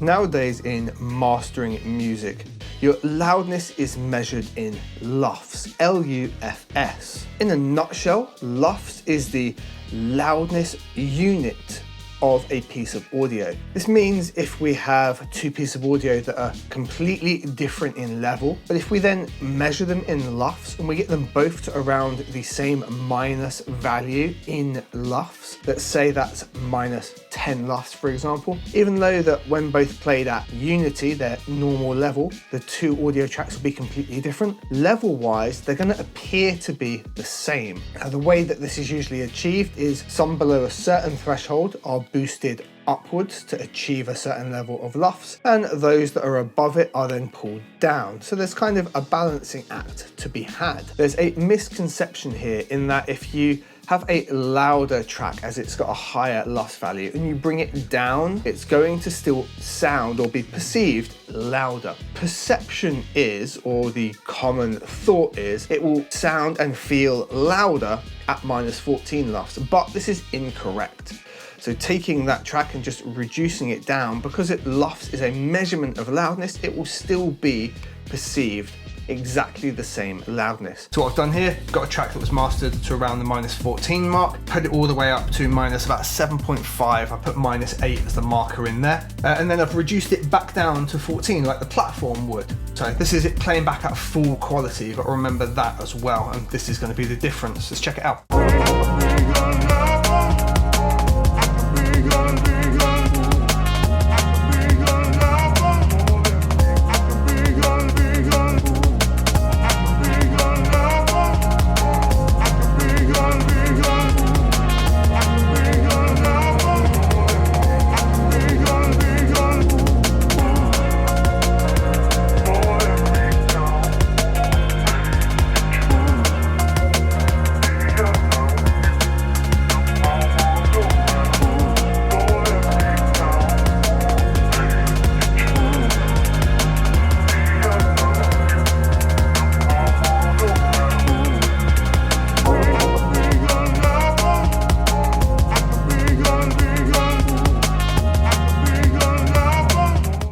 Nowadays in mastering music, your loudness is measured in LUFS, L-U-F-S. In a nutshell, LUFS is the loudness unit of a piece of audio. This means if we have two pieces of audio that are completely different in level, but if we then measure them in LUFS and we get them both to around the same minus value in LUFS, let's say that's minus 10 LUFS for example, even though that when both played at unity, their normal level, the two audio tracks will be completely different, level-wise they're going to appear to be the same. Now the way that this is usually achieved is some below a certain threshold are boosted upwards to achieve a certain level of LUFS, and those that are above it are then pulled down. So there's kind of a balancing act to be had. There's a misconception here in that if you have a louder track as it's got a higher LUFS value and you bring it down, it's going to still sound or be perceived louder. Perception is, or the common thought is, it will sound and feel louder at minus 14 LUFS, but this is incorrect. So taking that track and just reducing it down, because LUFS is a measurement of loudness, it will still be perceived exactly the same loudness. So what I've done here, got a track that was mastered to around the minus 14 mark, put it all the way up to minus about 7.5, I put minus 8 as the marker in there, and then I've reduced it back down to 14 like the platform would. So this is it playing back at full quality, you've got to remember that as well, and this is going to be the difference. Let's check it out.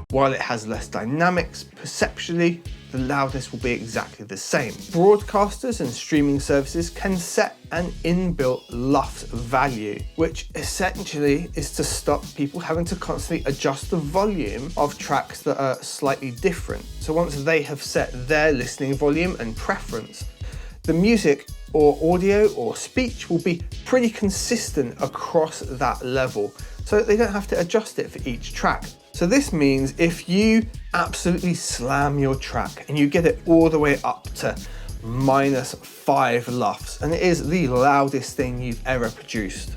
While it has less dynamics, perceptually, the loudness will be exactly the same. Broadcasters and streaming services can set an inbuilt LUFS value, which essentially is to stop people having to constantly adjust the volume of tracks that are slightly different. So once they have set their listening volume and preference, the music or audio or speech will be pretty consistent across that level, so that they don't have to adjust it for each track. So this means if you absolutely slam your track and you get it all the way up to minus 5 LUFS, and it is the loudest thing you've ever produced,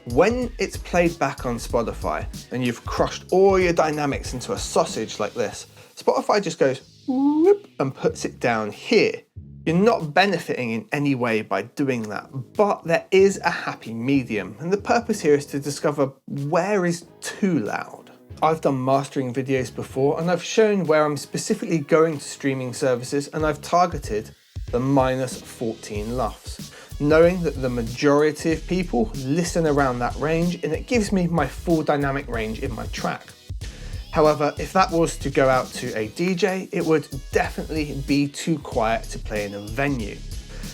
when it's played back on Spotify and you've crushed all your dynamics into a sausage like this, Spotify just goes whoop and puts it down here. You're not benefiting in any way by doing that, but there is a happy medium, and the purpose here is to discover where is too loud. I've done mastering videos before, and I've shown where I'm specifically going to streaming services and I've targeted the minus 14 LUFS, knowing that the majority of people listen around that range and it gives me my full dynamic range in my track. However, if that was to go out to a DJ, it would definitely be too quiet to play in a venue.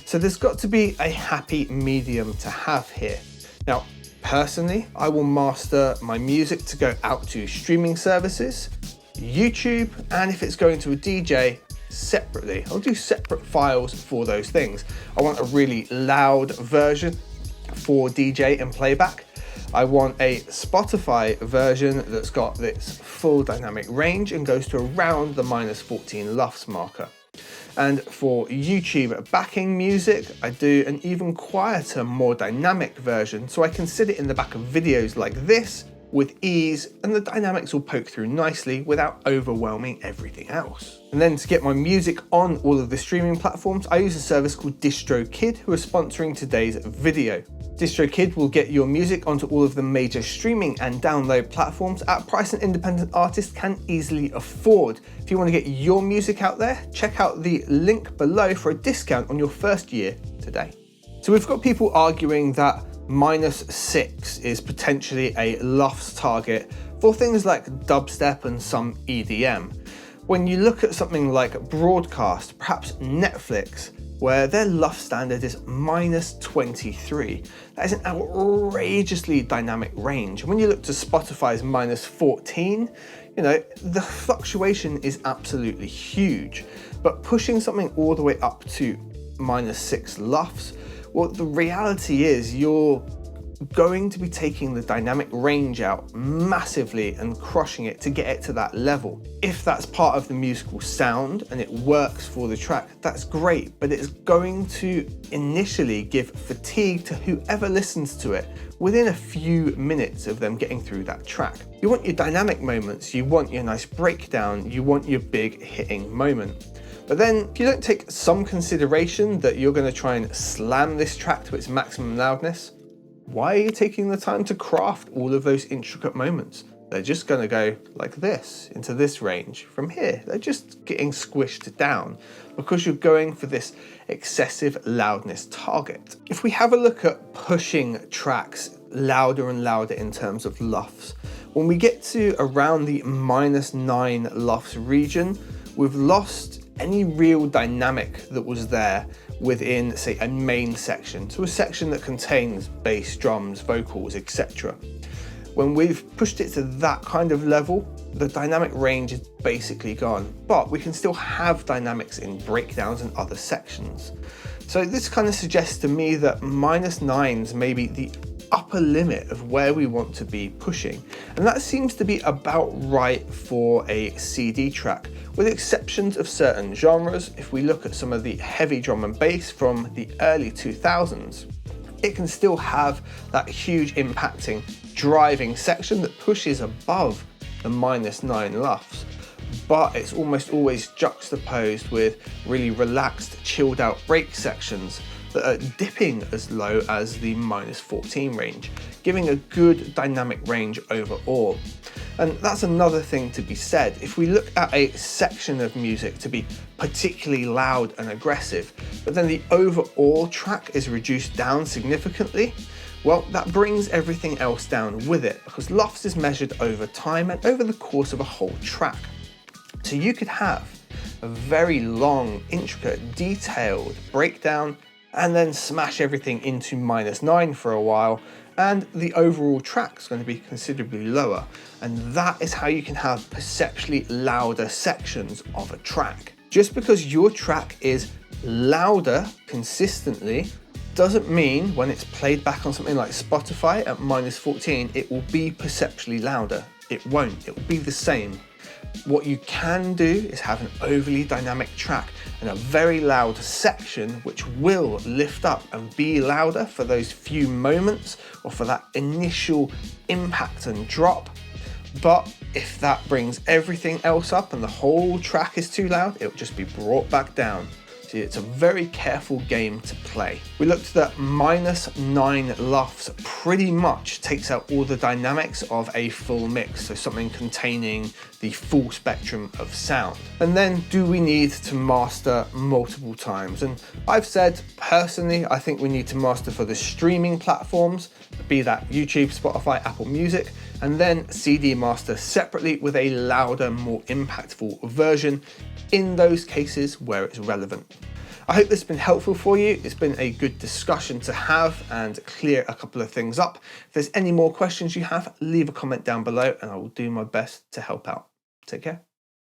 So there's got to be a happy medium to have here. Now, personally, I will master my music to go out to streaming services, YouTube, and if it's going to a DJ, separately. I'll do separate files for those things. I want a really loud version for DJ and playback. I want a Spotify version that's got this full dynamic range and goes to around the minus 14 LUFS marker. And for YouTube backing music, I do an even quieter, more dynamic version, so I can sit it in the back of videos like this with ease, and the dynamics will poke through nicely without overwhelming everything else. And then to get my music on all of the streaming platforms, I use a service called Distrokid, who are sponsoring today's video. Distrokid will get your music onto all of the major streaming and download platforms at a price an independent artist can easily afford. If you want to get your music out there, check out the link below for a discount on your first year today. So we've got people arguing that -6 is potentially a LUFS target For things like dubstep and some EDM, when you look at something like broadcast, perhaps Netflix, where their LUFS standard is -23. That is an outrageously dynamic range. When you look to Spotify's -14, the fluctuation is absolutely huge. But pushing something all the way up to -6 LUFS, well, the reality is you're going to be taking the dynamic range out massively and crushing it to get it to that level. If that's part of the musical sound and it works for the track, that's great, but it's going to initially give fatigue to whoever listens to it within a few minutes of them getting through that track. You want your dynamic moments, you want your nice breakdown, you want your big hitting moment. But then if you don't take some consideration that you're going to try and slam this track to its maximum loudness, why are you taking the time to craft all of those intricate moments? They're just going to go like this, into this range. From here, they're just getting squished down because you're going for this excessive loudness target. If we have a look at pushing tracks louder and louder in terms of LUFS, when we get to around the -9 LUFS region, we've lost any real dynamic that was there within, say, a main section, so a section that contains bass, drums, vocals, etc. When we've pushed it to that kind of level, the dynamic range is basically gone, but we can still have dynamics in breakdowns and other sections. So this kind of suggests to me that -9's maybe the upper limit of where we want to be pushing, and that seems to be about right for a CD track, with exceptions of certain genres. If we look at some of the heavy drum and bass from the early 2000s, it can still have that huge impacting driving section that pushes above the -9 LUFS, but it's almost always juxtaposed with really relaxed, chilled out break sections that are dipping as low as the -14 range, giving a good dynamic range overall. And that's another thing to be said. If we look at a section of music to be particularly loud and aggressive, but then the overall track is reduced down significantly, well, that brings everything else down with it, because LUFS is measured over time and over the course of a whole track. So you could have a very long, intricate, detailed breakdown and then smash everything into -9 for a while, and the overall track is going to be considerably lower. And that is how you can have perceptually louder sections of a track. Just because your track is louder consistently doesn't mean when it's played back on something like Spotify at -14, it will be perceptually louder. It won't, it will be the same. What you can do is have an overly dynamic track and a very loud section which will lift up and be louder for those few moments or for that initial impact and drop. But if that brings everything else up and the whole track is too loud, it'll just be brought back down. See, it's a very careful game to play. We looked at -9 LUFS pretty much takes out all the dynamics of a full mix, so something containing the full spectrum of sound. And then do we need to master multiple times? And I've said personally, I think we need to master for the streaming platforms, be that YouTube, Spotify, Apple Music, and then CD master separately with a louder, more impactful version in those cases where it's relevant. I hope this has been helpful for you. It's been a good discussion to have and clear a couple of things up. If there's any more questions you have, leave a comment down below and I will do my best to help out. Take care.